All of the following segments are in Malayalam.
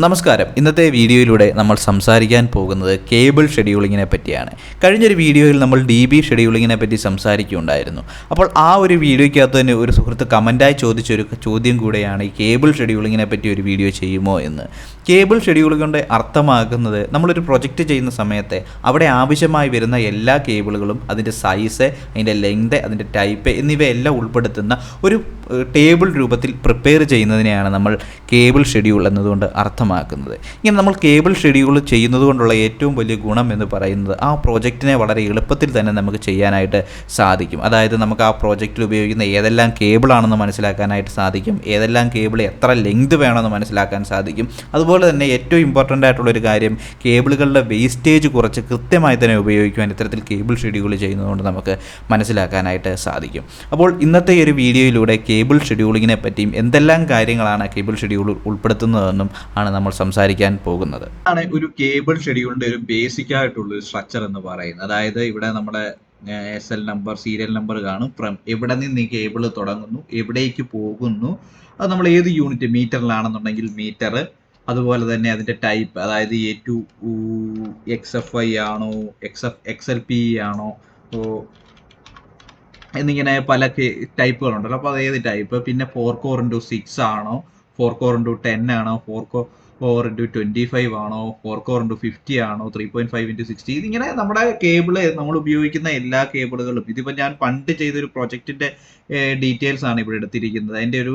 നമസ്കാരം. ഇന്നത്തെ വീഡിയോയിലൂടെ നമ്മൾ സംസാരിക്കാൻ പോകുന്നത് കേബിൾ ഷെഡ്യൂളിങ്ങിനെ പറ്റിയാണ്. കഴിഞ്ഞൊരു വീഡിയോയിൽ നമ്മൾ DB ഷെഡ്യൂളിങ്ങിനെ പറ്റി സംസാരിക്കുകയുണ്ടായിരുന്നു. അപ്പോൾ ആ ഒരു വീഡിയോയ്ക്കകത്ത് തന്നെ ഒരു സുഹൃത്ത് കമൻറ്റായി ചോദിച്ചൊരു ചോദ്യം കൂടെയാണ് ഈ കേബിൾ ഷെഡ്യൂളിങ്ങിനെ പറ്റി ഒരു വീഡിയോ ചെയ്യുമോ എന്ന്. കേബിൾ ഷെഡ്യൂൾ കൊണ്ട് അർത്ഥമാക്കുന്നത് നമ്മളൊരു പ്രൊജക്റ്റ് ചെയ്യുന്ന സമയത്ത് അവിടെ ആവശ്യമായി വരുന്ന എല്ലാ കേബിളുകളും അതിൻ്റെ സൈസ്, അതിൻ്റെ ലെങ്ത്, അതിൻ്റെ ടൈപ്പ് എന്നിവയെല്ലാം ഉൾപ്പെടുത്തുന്ന ഒരു ടേബിൾ രൂപത്തിൽ പ്രിപ്പയർ ചെയ്യുന്നതിനെയാണ് നമ്മൾ കേബിൾ ഷെഡ്യൂൾ എന്നതുകൊണ്ട് അർത്ഥമാക്കുന്നത്. ഇങ്ങനെ നമ്മൾ കേബിൾ ഷെഡ്യൂൾ ചെയ്യുന്നത് കൊണ്ടുള്ള ഏറ്റവും വലിയ ഗുണം എന്ന് പറയുന്നത് ആ പ്രോജക്റ്റിനെ വളരെ എളുപ്പത്തിൽ തന്നെ നമുക്ക് ചെയ്യാനായിട്ട് സാധിക്കും. അതായത് നമുക്ക് ആ പ്രോജക്റ്റിൽ ഉപയോഗിക്കുന്ന ഏതെല്ലാം കേബിളാണെന്ന് മനസ്സിലാക്കാനായിട്ട് സാധിക്കും, ഏതെല്ലാം കേബിൾ എത്ര ലെങ്ത് വേണമെന്ന് മനസ്സിലാക്കാൻ സാധിക്കും. അതുപോലെ തന്നെ ഏറ്റവും ഇമ്പോർട്ടൻ്റ് ആയിട്ടുള്ളൊരു കാര്യം, കേബിളുകളുടെ വേസ്റ്റേജ് കുറച്ച് കൃത്യമായി തന്നെ ഉപയോഗിക്കുവാൻ ഇത്തരത്തിൽ കേബിൾ ഷെഡ്യൂൾ ചെയ്യുന്നതുകൊണ്ട് നമുക്ക് മനസ്സിലാക്കാനായിട്ട് സാധിക്കും. അപ്പോൾ ഇന്നത്തെ ഒരു വീഡിയോയിലൂടെ കേബിൾ ഷെഡ്യൂളിങ്ങിനെ പറ്റിയും എന്തെല്ലാം കാര്യങ്ങളാണ് കേബിൾ ഷെഡ്യൂൾ ഉൾപ്പെടുത്തുന്നതെന്നും ആണ് നമ്മൾ സംസാരിക്കാൻ പോകുന്നത്. ആണ് ഒരു കേബിൾ ഷെഡ്യൂളിന്റെ ഒരു ബേസിക് ആയിട്ടുള്ള ഒരു സ്ട്രക്ചർ എന്ന് പറയുന്നത്. അതായത് ഇവിടെ നമ്മുടെ SL നമ്പർ, സീരിയൽ നമ്പർ കാണും, ഫ്രം എവിടെ നിന്ന് ഈ കേബിൾ തുടങ്ങുന്നു, എവിടേക്ക് പോകുന്നു, അത് നമ്മൾ ഏത് യൂണിറ്റ്, മീറ്ററിലാണെന്നുണ്ടെങ്കിൽ മീറ്റർ, അതുപോലെ തന്നെ അതിന്റെ ടൈപ്പ്, അതായത് A2 XFI ആണോ, XLP ആണോ എന്നിങ്ങനെ പല ടൈപ്പുകളുണ്ടല്ലോ. അപ്പോൾ അത് ഏത് ടൈപ്പ്, പിന്നെ 4 കോർ ഇൻറ്റു 6 ആണോ, 4 കോർ ഇൻറ്റു 10 ആണോ, 4 കോർ ഇൻറ്റു 25 ആണോ, 4 കോർ ഇൻറ്റു 50 ആണോ, 3.5 ഇൻറ്റു 60, ഇതിങ്ങനെ നമ്മുടെ കേബിള് നമ്മൾ ഉപയോഗിക്കുന്ന എല്ലാ കേബിളുകളും, ഇതിപ്പോൾ ഞാൻ പണ്ട് ചെയ്തൊരു പ്രൊജക്റ്റിന്റെ ഡീറ്റെയിൽസ് ആണ് ഇവിടെ എടുത്തിരിക്കുന്നത്. അതിൻ്റെ ഒരു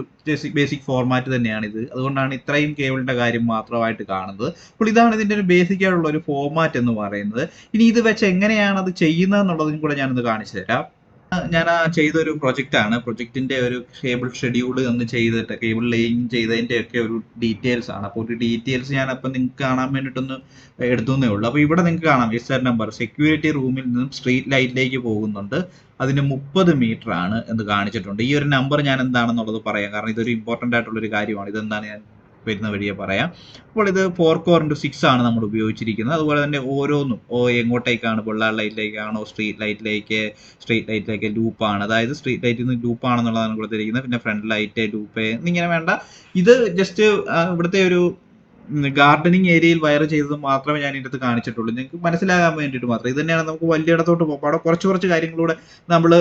ബേസിക് ഫോർമാറ്റ് തന്നെയാണിത്. അതുകൊണ്ടാണ് ഇത്രയും കേബിളിന്റെ കാര്യം മാത്രമായിട്ട് കാണുന്നത്. അപ്പോൾ ഇതാണ് ഇതിൻ്റെ ഒരു ബേസിക് ആയിട്ടുള്ള ഒരു ഫോർമാറ്റ് എന്ന് പറയുന്നത്. ഇനി ഇത് വെച്ച് എങ്ങനെയാണ് അത് ചെയ്യുന്നത് എന്നുള്ളതും കൂടെ ഞാനൊന്ന് കാണിച്ചു തരാം. ഞാൻ ചെയ്തൊരു പ്രൊജക്റ്റാണ്. പ്രൊജക്റ്റിന്റെ ഒരു കേബിൾ ഷെഡ്യൂൾ ഒന്ന് ചെയ്തിട്ട് കേബിൾ ലേയിങ് ചെയ്തതിന്റെ ഒക്കെ ഒരു ഡീറ്റെയിൽസ് ആണ്. അപ്പോൾ ഒരു ഡീറ്റെയിൽസ് ഞാൻ അപ്പം നിങ്ങൾക്ക് കാണാൻ വേണ്ടിയിട്ടൊന്ന് എടുത്തുന്നേ ഉള്ളൂ. അപ്പോൾ ഇവിടെ നിങ്ങൾക്ക് കാണാം SR നമ്പർ സെക്യൂരിറ്റി റൂമിൽ നിന്നും സ്ട്രീറ്റ് ലൈറ്റിലേക്ക് പോകുന്നുണ്ട്, അതിന് 30 മീറ്റർ ആണ് എന്ന് കാണിച്ചിട്ടുണ്ട്. ഈ ഒരു നമ്പർ ഞാൻ എന്താണെന്നുള്ളത് പറയാം, കാരണം ഇതൊരു ഇമ്പോർട്ടൻ്റ് ആയിട്ടുള്ളൊരു കാര്യമാണ്. ഇതെന്താണ് ഞാൻ വരുന്ന വഴിയെ പറയാം. അപ്പോൾ ഇത് 4 കോർ ഇൻറ്റു 6 ആണ് നമ്മൾ ഉപയോഗിച്ചിരിക്കുന്നത്. അതുപോലെ തന്നെ ഓരോന്നും എങ്ങോട്ടേക്കാണ്, ബുള്ളാർ ലൈറ്റിലേക്കാണോ, സ്ട്രീറ്റ് ലൈറ്റിലേക്ക് ലൂപ്പാണ്, അതായത് സ്ട്രീറ്റ് ലൈറ്റിൽ നിന്ന് ലൂപ്പാണെന്നുള്ളതാണ് കൊടുത്തിരിക്കുന്നത്. പിന്നെ ഫ്രണ്ട് ലൈറ്റ്, ലൂപ്പ് എന്നിങ്ങനെ വേണ്ട. ഇത് ജസ്റ്റ് ഇവിടുത്തെ ഒരു ഗാർഡനിങ് ഏരിയയിൽ വയർ ചെയ്തത് മാത്രമേ ഞാൻ ഇതിനകത്ത് കാണിച്ചിട്ടുള്ളൂ, നിങ്ങൾക്ക് മനസ്സിലാകാൻ വേണ്ടിയിട്ട് മാത്രം. ഇത് തന്നെയാണ് നമുക്ക് വലിയിടത്തോട്ട് പോകുമ്പോൾ അവിടെ കുറച്ച് കാര്യങ്ങളൂടെ നമ്മൾ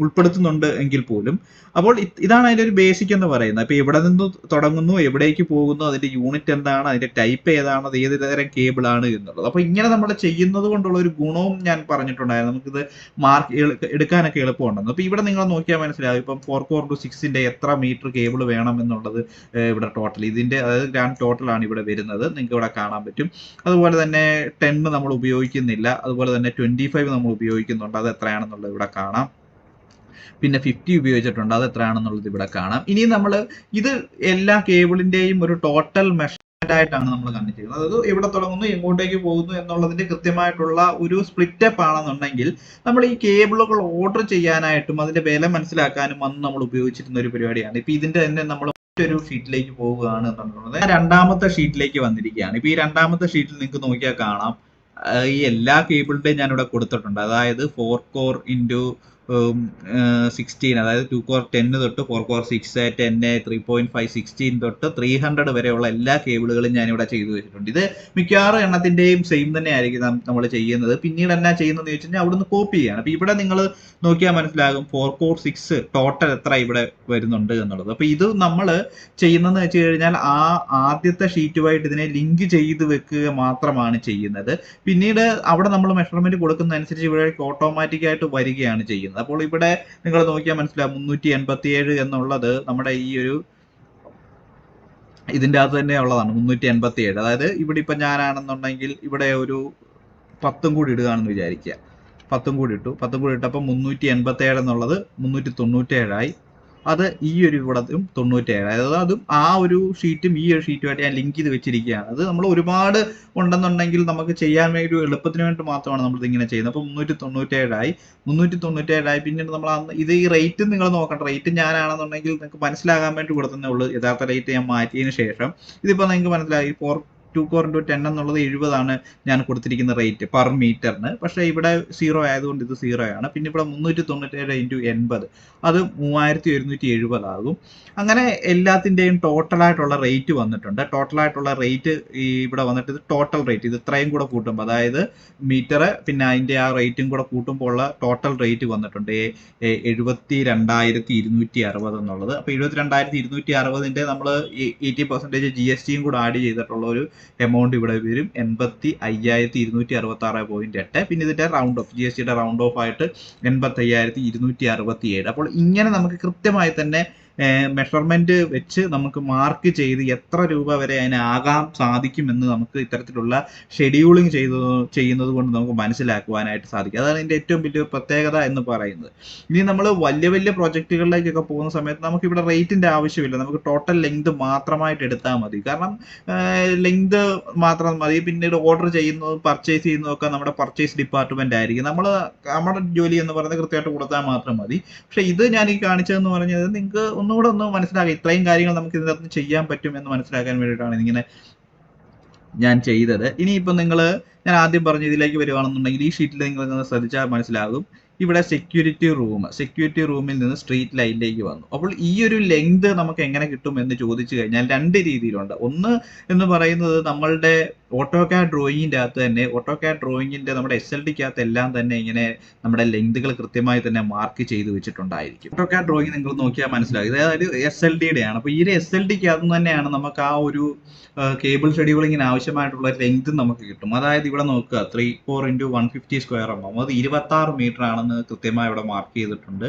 ഉൾപ്പെടുത്തുന്നുണ്ട് എങ്കിൽ പോലും. അപ്പോൾ ഇതാണ് അതിൻ്റെ ഒരു ബേസിക് എന്ന് പറയുന്നത്. അപ്പോൾ എവിടെ നിന്ന് തുടങ്ങുന്നു, എവിടേക്ക് പോകുന്നു, അതിൻ്റെ യൂണിറ്റ് എന്താണ്, അതിൻ്റെ ടൈപ്പ് ഏതാണ്, അത് ഏത് തരം കേബിൾ ആണ് എന്നുള്ളത്. അപ്പോൾ ഇങ്ങനെ നമ്മൾ ചെയ്യുന്നത് കൊണ്ടുള്ള ഒരു ഗുണവും ഞാൻ പറഞ്ഞിട്ടുണ്ടായിരുന്നു, നമുക്കിത് മാർക്ക് എടുക്കാനൊക്കെ എളുപ്പമുണ്ടെന്ന്. അപ്പോൾ ഇവിടെ നിങ്ങൾ നോക്കിയാൽ മനസ്സിലാവും, ഇപ്പം 4 കോർ ടു 6ന്റെ എത്ര മീറ്റർ കേബിൾ വേണം എന്നുള്ളത് ഇവിടെ ടോട്ടൽ, ഇതിൻ്റെ അതായത് ഗ്രാൻഡ് ടോട്ടലാണ് ഇവിടെ വരുന്നത്, നിങ്ങൾക്ക് ഇവിടെ കാണാൻ പറ്റും. അതുപോലെ തന്നെ 10 നമ്മൾ ഉപയോഗിക്കുന്നില്ല, അതുപോലെ തന്നെ 25 നമ്മൾ ഉപയോഗിക്കുന്നുണ്ട്, അത് എത്രയാണെന്നുള്ളത് ഇവിടെ കാണാം. പിന്നെ 50 ഉപയോഗിച്ചിട്ടുണ്ട്, അത് എത്രയാണെന്നുള്ളത് ഇവിടെ കാണാം. ഇനി നമ്മൾ ഇത് എല്ലാ കേബിളിന്റെയും ഒരു ടോട്ടൽ മെഷർമെന്റ് ആയിട്ടാണ് നമ്മൾ കണ്ടിരിക്കുന്നത്. അതായത് എവിടെ തുടങ്ങുന്നു, എങ്ങോട്ടേക്ക് പോകുന്നു എന്നുള്ളതിന്റെ കൃത്യമായിട്ടുള്ള ഒരു സ്പ്ലിറ്റപ്പ് ആണെന്നുണ്ടെങ്കിൽ നമ്മൾ ഈ കേബിളുകൾ ഓർഡർ ചെയ്യാനായിട്ടും അതിന്റെ വില മനസ്സിലാക്കാനും അന്ന് നമ്മൾ ഉപയോഗിച്ചിരുന്ന ഒരു പരിപാടിയാണ്. ഇപ്പൊ ഇതിന്റെ തന്നെ നമ്മൾ ഒരു ഷീറ്റിലേക്ക് പോവുകയാണ് എന്നുള്ളത്. രണ്ടാമത്തെ ഷീറ്റിലേക്ക് വന്നിരിക്കുകയാണ്. ഇപ്പൊ ഈ രണ്ടാമത്തെ ഷീറ്റിൽ നിങ്ങൾക്ക് നോക്കിയാൽ കാണാം, ഈ എല്ലാ കേബിളിന്റെയും ഞാനിവിടെ കൊടുത്തിട്ടുണ്ട്. അതായത് 4 കോർ ഇൻറ്റു 16, അതായത് 2 കോർ 10 തൊട്ട് 4 കോർ 6, 10, 3.5, 16 തൊട്ട് 300 വരെയുള്ള എല്ലാ കേബിളുകളും ഞാനിവിടെ ചെയ്തു വെച്ചിട്ടുണ്ട്. ഇത് മിക്കവാറും എണ്ണത്തിന്റെയും സെയിം തന്നെ ആയിരിക്കും നമ്മൾ ചെയ്യുന്നത്. പിന്നീട് എന്നാ ചെയ്യുന്നതെന്ന് ചോദിച്ചു കഴിഞ്ഞാൽ അവിടുന്ന് കോപ്പി ചെയ്യാണ്. അപ്പൊ ഇവിടെ നിങ്ങൾ നോക്കിയാൽ മനസ്സിലാകും 4 കോർ 6 ടോട്ടൽ എത്ര ഇവിടെ വരുന്നുണ്ട് എന്നുള്ളത്. അപ്പൊ ഇത് നമ്മൾ ചെയ്യുന്നതെന്ന് വെച്ച് കഴിഞ്ഞാൽ ആ ആദ്യത്തെ ഷീറ്റുമായിട്ട് ഇതിനെ ലിങ്ക് ചെയ്ത് വെക്കുക മാത്രമാണ് ചെയ്യുന്നത്. പിന്നീട് അവിടെ നമ്മൾ മെഷർമെന്റ് കൊടുക്കുന്നതനുസരിച്ച് ഇവിടെ ഓട്ടോമാറ്റിക് ആയിട്ട് വരികയാണ് ചെയ്യുന്നത്. അപ്പോൾ ഇവിടെ നിങ്ങൾ നോക്കിയാൽ മനസ്സിലാവും 387 എന്നുള്ളത് നമ്മുടെ ഈ ഒരു ഇതിൻ്റെ അകത്ത് തന്നെ ഉള്ളതാണ് 387. അതായത് ഇവിടെ ഇപ്പൊ ഞാനാണെന്നുണ്ടെങ്കിൽ ഇവിടെ ഒരു 10 കൂടി ഇടുകയാണെന്ന് വിചാരിക്കുക, 10 കൂടി ഇട്ടപ്പോൾ 387 എന്നുള്ളത് 397 ആയി. അത് ഈ ഒരു ഇവിടത്തും 97, അതായത് അതും ആ ഒരു ഷീറ്റും ഈ ഒരു ഷീറ്റുമായിട്ട് ഞാൻ ലിങ്ക് ചെയ്ത് വെച്ചിരിക്കുകയാണ്. അത് നമ്മൾ ഒരുപാട് ഉണ്ടെന്നുണ്ടെങ്കിൽ നമുക്ക് ചെയ്യാൻ വേണ്ടി ഒരു എളുപ്പത്തിന് വേണ്ടി മാത്രമാണ് നമ്മൾ ഇതിങ്ങനെ ചെയ്യുന്നത്. അപ്പോൾ 397 ആയി. പിന്നീട് നമ്മൾ ഇത് ഈ റേറ്റ് നിങ്ങൾ നോക്കണ്ട, റേറ്റ് ഞാനാണെന്നുണ്ടെങ്കിൽ നിങ്ങൾക്ക് മനസ്സിലാകാൻ വേണ്ടി കൊടുത്തതേ ഉള്ളൂ. യഥാർത്ഥ റേറ്റ് ഞാൻ മാറ്റിയതിന് ശേഷം ഇതിപ്പോൾ നിങ്ങൾക്ക് മനസ്സിലായി 2 കോർ ഇൻറ്റു 10 എന്നുള്ളത് 70 ഞാൻ കൊടുത്തിരിക്കുന്ന റേറ്റ് പെർ മീറ്ററിന്. പക്ഷേ ഇവിടെ 0 ആയതുകൊണ്ട് ഇത് 0 ആണ്. പിന്നെ ഇവിടെ 397 ഇൻറ്റു 80 അത് 3170 ആകും. അങ്ങനെ എല്ലാത്തിൻ്റെയും ടോട്ടലായിട്ടുള്ള റേറ്റ് വന്നിട്ടുണ്ട്. ടോട്ടലായിട്ടുള്ള റേറ്റ് ഇവിടെ വന്നിട്ട് ഇത് ടോട്ടൽ റേറ്റ്, ഇത് ഇത്രയും കൂടെ കൂട്ടുമ്പോൾ, അതായത് മീറ്റർ പിന്നെ അതിൻ്റെ ആ റേറ്റും കൂടെ കൂട്ടുമ്പോൾ ഉള്ള ടോട്ടൽ റേറ്റ് വന്നിട്ടുണ്ട് 72,260 എന്നുള്ളത്. അപ്പോൾ 72,260 നമ്മൾ 80% GSTയും കൂടെ ആഡ് ചെയ്തിട്ടുള്ള ഒരു എമൗണ്ട് ഇവിടെ വരും 85,266.8. പിന്നെ ഇതിൻ്റെ റൗണ്ട് ഓഫ്, GSTയുടെ റൗണ്ട് ഓഫ് ആയിട്ട് 85,267. അപ്പോൾ ഇങ്ങനെ നമുക്ക് കൃത്യമായി തന്നെ മെഷർമെന്റ് വെച്ച് നമുക്ക് മാർക്ക് ചെയ്ത് എത്ര രൂപ വരെ അതിനാകാൻ സാധിക്കുമെന്ന് നമുക്ക് ഇത്തരത്തിലുള്ള ഷെഡ്യൂളിംഗ് ചെയ്യുന്നത് കൊണ്ട് നമുക്ക് മനസ്സിലാക്കുവാനായിട്ട് സാധിക്കും. അതാണ് ഇതിൻ്റെ ഏറ്റവും വലിയ പ്രത്യേകത എന്ന് പറയുന്നത്. ഇനി നമ്മൾ വലിയ വലിയ പ്രൊജക്റ്റുകളിലേക്കൊക്കെ പോകുന്ന സമയത്ത് നമുക്ക് ഇവിടെ റേറ്റിന്റെ ആവശ്യമില്ല, നമുക്ക് ടോട്ടൽ ലെങ്ത് മാത്രമായിട്ട് എടുത്താൽ മതി. കാരണം ലെങ്ത് മാത്രം മതി. പിന്നീട് ഓർഡർ ചെയ്യുന്നതും പർച്ചേസ് ചെയ്യുന്നതൊക്കെ നമ്മുടെ പർച്ചേസ് ഡിപ്പാർട്ട്മെന്റ് ആയിരിക്കും. നമ്മുടെ ജോലി എന്ന് പറയുന്നത് കൃത്യമായിട്ട് കൊടുത്താൽ മാത്രം മതി. പക്ഷെ ഇത് ഞാൻ ഈ കാണിച്ചതെന്ന് പറഞ്ഞത് നിങ്ങൾക്ക് ഒന്നുകൂടെ ഒന്ന് മനസ്സിലാക്കാം, ഇത്രയും കാര്യങ്ങൾ നമുക്ക് ഇതിനകത്ത് ചെയ്യാൻ പറ്റും എന്ന് മനസ്സിലാക്കാൻ വേണ്ടിയിട്ടാണ് ഇങ്ങനെ ഞാൻ ചെയ്തത്. ഇനിയിപ്പോൾ ഞാൻ ആദ്യം പറഞ്ഞ ഇതിലേക്ക് വരുവാണെന്നുണ്ടെങ്കിൽ ഈ ഷീറ്റിൽ നിങ്ങൾ ശ്രദ്ധിച്ചാൽ മനസ്സിലാകും. ഇവിടെ സെക്യൂരിറ്റി റൂമിൽ നിന്ന് സ്ട്രീറ്റ് ലൈനിലേക്ക് വന്നു. അപ്പോൾ ഈ ഒരു ലെങ്ത് നമുക്ക് എങ്ങനെ കിട്ടും എന്ന് ചോദിച്ചു കഴിഞ്ഞാൽ രണ്ട് രീതിയിലുണ്ട്. ഒന്ന് എന്ന് പറയുന്നത് നമ്മളുടെ ഓട്ടോകാഡ് ഡ്രോയിങ്ങിൻ്റെ അകത്ത് തന്നെ, ഓട്ടോകാഡ് ഡ്രോയിങ്ങിൻ്റെ നമ്മുടെ SLDക്കകത്ത് എല്ലാം തന്നെ ഇങ്ങനെ നമ്മുടെ ലെങ്തുകൾ കൃത്യമായി തന്നെ മാർക്ക് ചെയ്ത് വെച്ചിട്ടുണ്ടായിരിക്കും. ഓട്ടോകാഡ് ഡ്രോയിങ് നിങ്ങൾ നോക്കിയാൽ മനസ്സിലാകും, അതായത് SLDയുടെ ആണ്. അപ്പോൾ ഈ ഒരു SLDക്കകത്ത് തന്നെയാണ് നമുക്ക് ആ ഒരു കേബിൾ ഷെഡ്യൂളിങ്ങിന് ആവശ്യമായിട്ടുള്ള ലെങ്ത് നമുക്ക് കിട്ടും. അതായത് ഇവിടെ നോക്കുക 34x150 സ്ക്വയർ mm, അത് 26 മീറ്റർ ആണെന്ന് കൃത്യമായി ഇവിടെ മാർക്ക് ചെയ്തിട്ടുണ്ട്.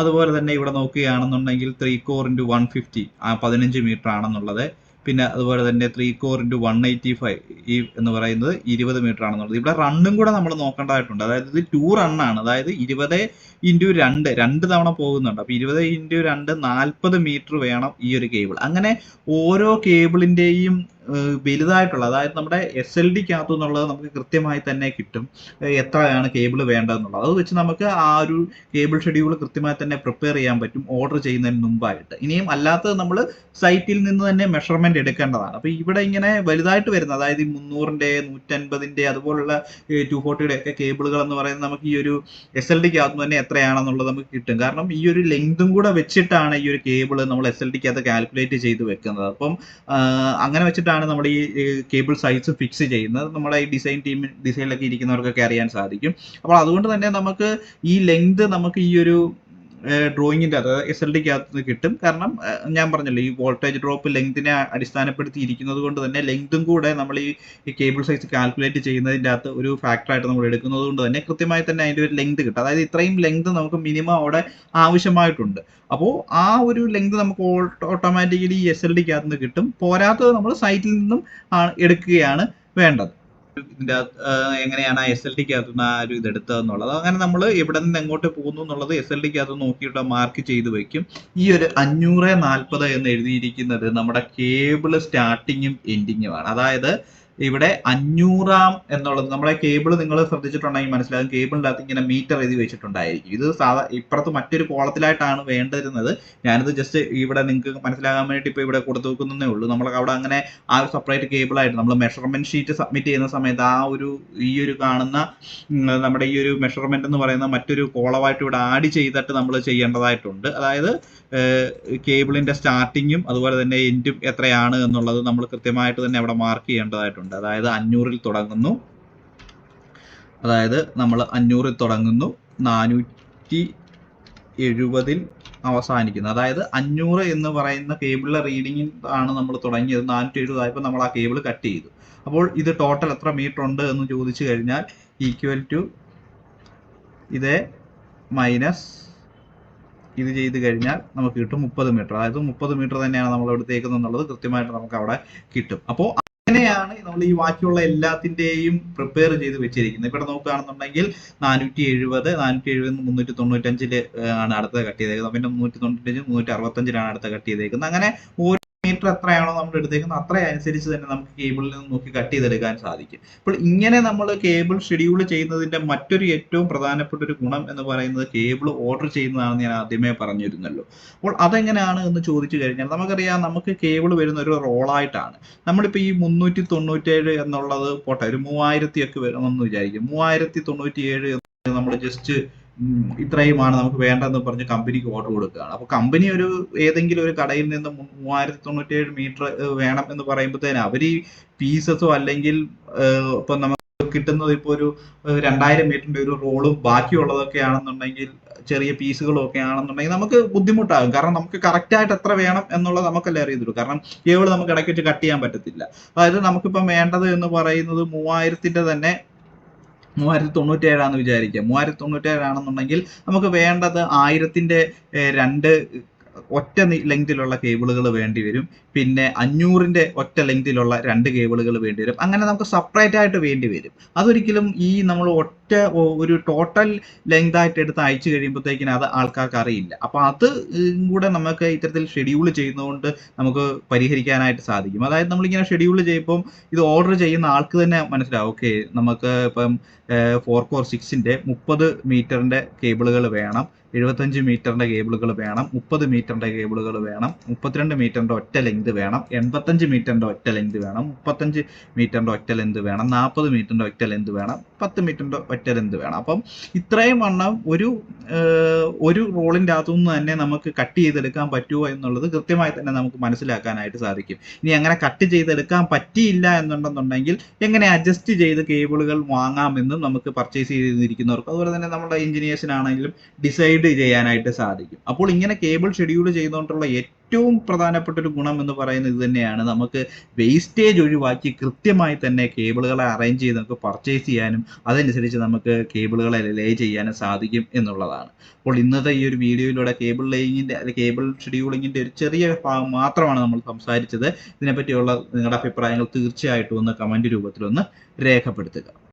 അതുപോലെ തന്നെ ഇവിടെ നോക്കുകയാണെന്നുണ്ടെങ്കിൽ 3 കോർ ഇൻറ്റു 150 15 മീറ്റർ ആണെന്നുള്ളത്. പിന്നെ അതുപോലെ തന്നെ 3 കോർ ഇൻറ്റു 185 എന്ന് പറയുന്നത് 20 മീറ്റർ ആണെന്നുള്ളത്. ഇവിടെ റണ്ണും കൂടെ നമ്മൾ നോക്കേണ്ടതായിട്ടുണ്ട്. അതായത് ഇത് 2 റണ്ണാണ്, അതായത് 20x2 രണ്ട് തവണ പോകുന്നുണ്ട്. അപ്പോൾ 20x2 40 മീറ്റർ വേണം ഈ ഒരു കേബിൾ. അങ്ങനെ ഓരോ കേബിളിൻ്റെയും വലുതായിട്ടുള്ള, അതായത് നമ്മുടെ SLDക്കകത്തു നിന്നുള്ളത് നമുക്ക് കൃത്യമായി തന്നെ കിട്ടും എത്രയാണ് കേബിൾ വേണ്ടതെന്നുള്ളത്. അത് വെച്ച് നമുക്ക് ആ ഒരു കേബിൾ ഷെഡ്യൂൾ കൃത്യമായി തന്നെ പ്രിപ്പയർ ചെയ്യാൻ പറ്റും ഓർഡർ ചെയ്യുന്നതിന് മുമ്പായിട്ട്. ഇനിയും അല്ലാത്തത് നമ്മൾ സൈറ്റിൽ നിന്ന് തന്നെ മെഷർമെന്റ് എടുക്കേണ്ടതാണ്. അപ്പോൾ ഇവിടെ ഇങ്ങനെ വലുതായിട്ട് വരുന്ന, അതായത് 300-ന്റെ 150-ന്റെ അതുപോലുള്ള 240-യുടെ ഒക്കെ കേബിളുകൾ എന്ന് പറയുന്നത് നമുക്ക് ഈ ഒരു SLDക്കകത്ത് തന്നെ എത്രയാണെന്നുള്ളത് നമുക്ക് കിട്ടും. കാരണം ഈ ഒരു ലെങ്തും കൂടെ വെച്ചിട്ടാണ് ഈ ഒരു കേബിൾ നമ്മൾ SLDക്കകത്ത് കാൽക്കുലേറ്റ് ചെയ്ത് വെക്കുന്നത്. അപ്പം അങ്ങനെ വെച്ചിട്ടാണ് നമ്മൾ ഈ കേബിൾ സൈസ് ഫിക്സ് ചെയ്യുന്നത്. നമ്മുടെ ഈ ഡിസൈനിലൊക്കെ ഇരിക്കുന്നവർക്കൊക്കെ അറിയാൻ സാധിക്കും. അപ്പോൾ അതുകൊണ്ട് തന്നെ നമുക്ക് ഈ ലെങ്ത് നമുക്ക് ഈ ഒരു ഡ്രോയിങ്ങിൻ്റെ അത് SLDക്കകത്ത് കിട്ടും. കാരണം ഞാൻ പറഞ്ഞല്ലോ, ഈ വോൾട്ടേജ് ഡ്രോപ്പ് ലെങ്തിനെ അടിസ്ഥാനപ്പെടുത്തി ഇരിക്കുന്നത് കൊണ്ട് തന്നെ ലെങ്തും കൂടെ നമ്മൾ ഈ കേബിൾ സൈസ് കാൽക്കുലേറ്റ് ചെയ്യുന്നതിൻ്റെ അകത്ത് ഒരു ഫാക്ടറായിട്ട് നമ്മൾ എടുക്കുന്നത് കൊണ്ട് തന്നെ കൃത്യമായി തന്നെ അതിൻ്റെ ഒരു ലെങ്ത് കിട്ടും. അതായത് ഇത്രയും ലെങ്ത് നമുക്ക് മിനിമം അവിടെ ആവശ്യമായിട്ടുണ്ട്. അപ്പോൾ ആ ഒരു ലെങ്ത് നമുക്ക് ഓട്ടോമാറ്റിക്കലി ഈ SLDക്കകത്ത് നിന്ന് കിട്ടും. പോരാത്തത് നമ്മൾ സൈറ്റിൽ നിന്നും എടുക്കുകയാണ് വേണ്ടത്. ഇതിൻ്റെ എങ്ങനെയാണ് SLDക്കകത്ത് നിന്ന് ആ ഒരു ഇതെടുത്തതെന്നുള്ളത്, അങ്ങനെ നമ്മൾ എവിടെ നിന്ന് എങ്ങോട്ട് പോകുന്നു എന്നുള്ളത് SLDക്കകത്ത് നോക്കിയിട്ട് മാർക്ക് ചെയ്ത് വെക്കും. ഈ ഒരു 540 എന്ന് എഴുതിയിരിക്കുന്നത് നമ്മുടെ കേബിൾ സ്റ്റാർട്ടിങ്ങും എൻഡിങ്ങുമാണ്. അതായത് ഇവിടെ 500 എന്നുള്ളത് നമ്മുടെ കേബിൾ നിങ്ങൾ ശ്രദ്ധിച്ചിട്ടുണ്ടെങ്കിൽ മനസ്സിലാകും, കേബിളിൻ്റെ അകത്ത് ഇങ്ങനെ മീറ്റർ എഴുതി വെച്ചിട്ടുണ്ടായിരിക്കും. ഇത് ഇപ്പുറത്ത് മറ്റൊരു കോളത്തിലായിട്ടാണ് വേണ്ടിരുന്നത്. ഞാനിത് ജസ്റ്റ് ഇവിടെ നിങ്ങൾക്ക് മനസ്സിലാകാൻ വേണ്ടിയിട്ട് ഇപ്പോൾ ഇവിടെ കൊടുത്തു വെക്കുന്നേ ഉള്ളൂ. നമ്മൾ അവിടെ അങ്ങനെ ആ ഒരു സെപ്പറേറ്റ് കേബിളായിട്ട് നമ്മൾ മെഷർമെന്റ് ഷീറ്റ് സബ്മിറ്റ് ചെയ്യുന്ന സമയത്ത് ഈ ഒരു കാണുന്ന നമ്മുടെ ഈ ഒരു മെഷർമെന്റ് എന്ന് പറയുന്ന മറ്റൊരു കോളമായിട്ട് ഇവിടെ ആഡ് ചെയ്തിട്ട് നമ്മൾ ചെയ്യേണ്ടതായിട്ടുണ്ട്. അതായത് കേബിളിന്റെ സ്റ്റാർട്ടിങ്ങും അതുപോലെ തന്നെ എൻഡും എത്രയാണ് എന്നുള്ളത് നമ്മൾ കൃത്യമായിട്ട് തന്നെ അവിടെ മാർക്ക് ചെയ്യേണ്ടതായിട്ടുണ്ട്. അതായത് 500-ൽ തുടങ്ങുന്നു, അതായത് നമ്മൾ 500-ൽ തുടങ്ങുന്നു, 470-ൽ അവസാനിക്കുന്നു. അതായത് 500 എന്ന് പറയുന്ന കേബിളിലെ റീഡിങ്ങിൽ ആണ് നമ്മൾ തുടങ്ങിയത്. 470 ആയപ്പോൾ നമ്മൾ ആ കേബിൾ കട്ട് ചെയ്തു. അപ്പോൾ ഇത് ടോട്ടൽ എത്ര മീറ്റർ ഉണ്ട് എന്ന് ചോദിച്ചു കഴിഞ്ഞാൽ ഈക്വൽ ടു ഇത് മൈനസ് ഇത് ചെയ്ത് കഴിഞ്ഞാൽ നമുക്ക് കിട്ടും 30 മീറ്റർ. അതായത് 30 മീറ്റർ തന്നെയാണ് നമ്മൾ എടുത്തേക്കുന്നത് എന്നുള്ളത് കൃത്യമായിട്ട് നമുക്ക് അവിടെ കിട്ടും. അപ്പോൾ അങ്ങനെയാണ് നമ്മൾ ഈ ബാക്കിയുള്ള എല്ലാത്തിൻ്റെയും പ്രിപ്പയർ ചെയ്ത് വെച്ചിരിക്കുന്നത്. ഇവിടെ നോക്കുകയാണെന്നുണ്ടെങ്കിൽ 470 395 ആണ് അടുത്ത കട്ട് ചെയ്തേക്കുന്നത്. പിന്നെ 395 365-ലാണ് അടുത്ത കട്ട് ചെയ്തേക്കുന്നത്. അങ്ങനെ മീറ്റർ എത്രയാണോ നമ്മൾ എടുത്തേക്കുന്നത് അത്ര അനുസരിച്ച് തന്നെ നമുക്ക് കേബിളിൽ നിന്ന് നോക്കി കട്ട് ചെയ്തെടുക്കാൻ സാധിക്കും. അപ്പോൾ ഇങ്ങനെ നമ്മൾ കേബിൾ ഷെഡ്യൂൾ ചെയ്യുന്നതിന്റെ മറ്റൊരു ഏറ്റവും പ്രധാനപ്പെട്ട ഒരു ഗുണം എന്ന് പറയുന്നത് കേബിൾ ഓർഡർ ചെയ്യുന്നതാണെന്ന് ഞാൻ ആദ്യമേ പറഞ്ഞിരുന്നല്ലോ. അപ്പോൾ അതെങ്ങനെയാണ് എന്ന് ചോദിച്ചു കഴിഞ്ഞാൽ നമുക്കറിയാം, നമുക്ക് കേബിൾ വരുന്ന ഒരു റോളായിട്ടാണ്. നമ്മളിപ്പോൾ ഈ 397 എന്നുള്ളത് പോട്ടെ, ഒരു 3000 ഒക്കെ വരണമെന്ന് വിചാരിക്കും. 3097 നമ്മൾ ജസ്റ്റ് ഇത്രയുമാണ് നമുക്ക് വേണ്ടതെന്ന് പറഞ്ഞ് കമ്പനിക്ക് ഓർഡർ കൊടുക്കുകയാണ്. അപ്പോൾ കമ്പനി ഏതെങ്കിലും ഒരു കടയിൽ നിന്ന് 3097 മീറ്റർ വേണം എന്ന് പറയുമ്പോഴത്തേന് അവർ ഈ പീസസോ അല്ലെങ്കിൽ ഇപ്പൊ നമുക്ക് കിട്ടുന്നത് ഇപ്പോൾ ഒരു 2000 മീറ്ററിന്റെ ഒരു റോളും ബാക്കിയുള്ളതൊക്കെ ആണെന്നുണ്ടെങ്കിൽ ചെറിയ പീസുകളും ഒക്കെ ആണെന്നുണ്ടെങ്കിൽ നമുക്ക് ബുദ്ധിമുട്ടാകും. കാരണം നമുക്ക് കറക്റ്റ് ആയിട്ട് എത്ര വേണം എന്നുള്ളത് നമുക്കല്ലേ അറിയത്തുള്ളൂ. കാരണം കേബിൾ നമുക്ക് ഇടയ്ക്ക് വെച്ച് കട്ട് ചെയ്യാൻ പറ്റത്തില്ല. അതായത് നമുക്കിപ്പം വേണ്ടത് എന്ന് പറയുന്നത് 3000 തന്നെ 3097 വിചാരിക്കുക. 3097 ആണെന്നുണ്ടെങ്കിൽ നമുക്ക് വേണ്ടത് 1000 രണ്ട് ഒറ്റ ലെങ്തിലുള്ള കേബിളുകൾ വേണ്ടി വരും. പിന്നെ 500 ഒറ്റ ലെങ്തിലുള്ള 2 കേബിളുകൾ വേണ്ടി വരും. അങ്ങനെ നമുക്ക് സെപ്പറേറ്റ് ആയിട്ട് വേണ്ടി വരും. അതൊരിക്കലും ഈ നമ്മൾ ഒരു ടോട്ടൽ ലെങ്ത് ആയിട്ട് എടുത്ത് അയച്ചു കഴിയുമ്പോഴത്തേക്കിനും അത് ആൾക്കാർക്ക് അറിയില്ല. അപ്പൊ അത് കൂടെ നമുക്ക് ഇത്തരത്തിൽ ഷെഡ്യൂൾ ചെയ്യുന്നതുകൊണ്ട് നമുക്ക് പരിഹരിക്കാനായിട്ട് സാധിക്കും. അതായത് നമ്മളിങ്ങനെ ഷെഡ്യൂൾ ചെയ്യുമ്പോൾ ഇത് ഓർഡർ ചെയ്യുന്ന ആൾക്ക് തന്നെ മനസ്സിലാവും, ഓക്കെ നമുക്ക് ഇപ്പം 4 കോർ 6ന്റെ 30 മീറ്ററിന്റെ കേബിളുകൾ വേണം, 75 മീറ്ററിന്റെ കേബിളുകൾ വേണം, 30 മീറ്ററിന്റെ കേബിളുകൾ വേണം, 32 മീറ്ററിന്റെ ഒറ്റ ലെങ്ത് വേണം, 85 മീറ്ററിന്റെ ഒറ്റ ലെങ്ത് വേണം, 35 മീറ്ററിന്റെ ഒറ്റ ലെങ്ത് വേണം, 40 മീറ്ററിന്റെ ഒറ്റ ലെങ്ത് വേണം, 10 മീറ്ററിന്റെ ഒറ്റ ലെങ്ത് വേണം. അപ്പം ഇത്രയും വണ്ണം ഒരു റോളിൻ്റെ അകത്തുനിന്ന് തന്നെ നമുക്ക് കട്ട് ചെയ്തെടുക്കാൻ പറ്റുമോ എന്നുള്ളത് കൃത്യമായി തന്നെ നമുക്ക് മനസ്സിലാക്കാനായിട്ട് സാധിക്കും. ഇനി അങ്ങനെ കട്ട് ചെയ്തെടുക്കാൻ പറ്റിയില്ല എന്നുണ്ടെന്നുണ്ടെങ്കിൽ എങ്ങനെ അഡ്ജസ്റ്റ് ചെയ്ത് കേബിളുകൾ വാങ്ങാമെന്നും നമുക്ക് പർച്ചേസ് ചെയ്തിരിക്കുന്നവർക്ക് അതുപോലെ തന്നെ നമ്മുടെ എഞ്ചിനീയേഴ്സിനാണെങ്കിലും ഡിസൈഡ് ചെയ്യാനായിട്ട് സാധിക്കും. അപ്പോൾ ഇങ്ങനെ കേബിൾ ഷെഡ്യൂൾ ചെയ്തുകൊണ്ടുള്ള ഏറ്റവും പ്രധാനപ്പെട്ട ഒരു ഗുണം എന്ന് പറയുന്നത് ഇത് തന്നെയാണ്. നമുക്ക് വേസ്റ്റേജ് ഒഴിവാക്കി കൃത്യമായി തന്നെ കേബിളുകളെ അറേഞ്ച് ചെയ്ത് നമുക്ക് പർച്ചേസ് ചെയ്യാനും അതനുസരിച്ച് നമുക്ക് കേബിളുകളെ ലേ ചെയ്യാനും സാധിക്കും എന്നുള്ളതാണ്. അപ്പോൾ ഇന്നത്തെ ഈ ഒരു വീഡിയോയിലൂടെ കേബിൾ ഷെഡ്യൂളിങ്ങിന്റെ ഒരു ചെറിയ ഭാഗം മാത്രമാണ് നമ്മൾ സംസാരിച്ചത്. ഇതിനെപ്പറ്റിയുള്ള നിങ്ങളുടെ അഭിപ്രായങ്ങൾ തീർച്ചയായിട്ടും ഒന്ന് കമന്റ് രൂപത്തിലൊന്ന് രേഖപ്പെടുത്തുക.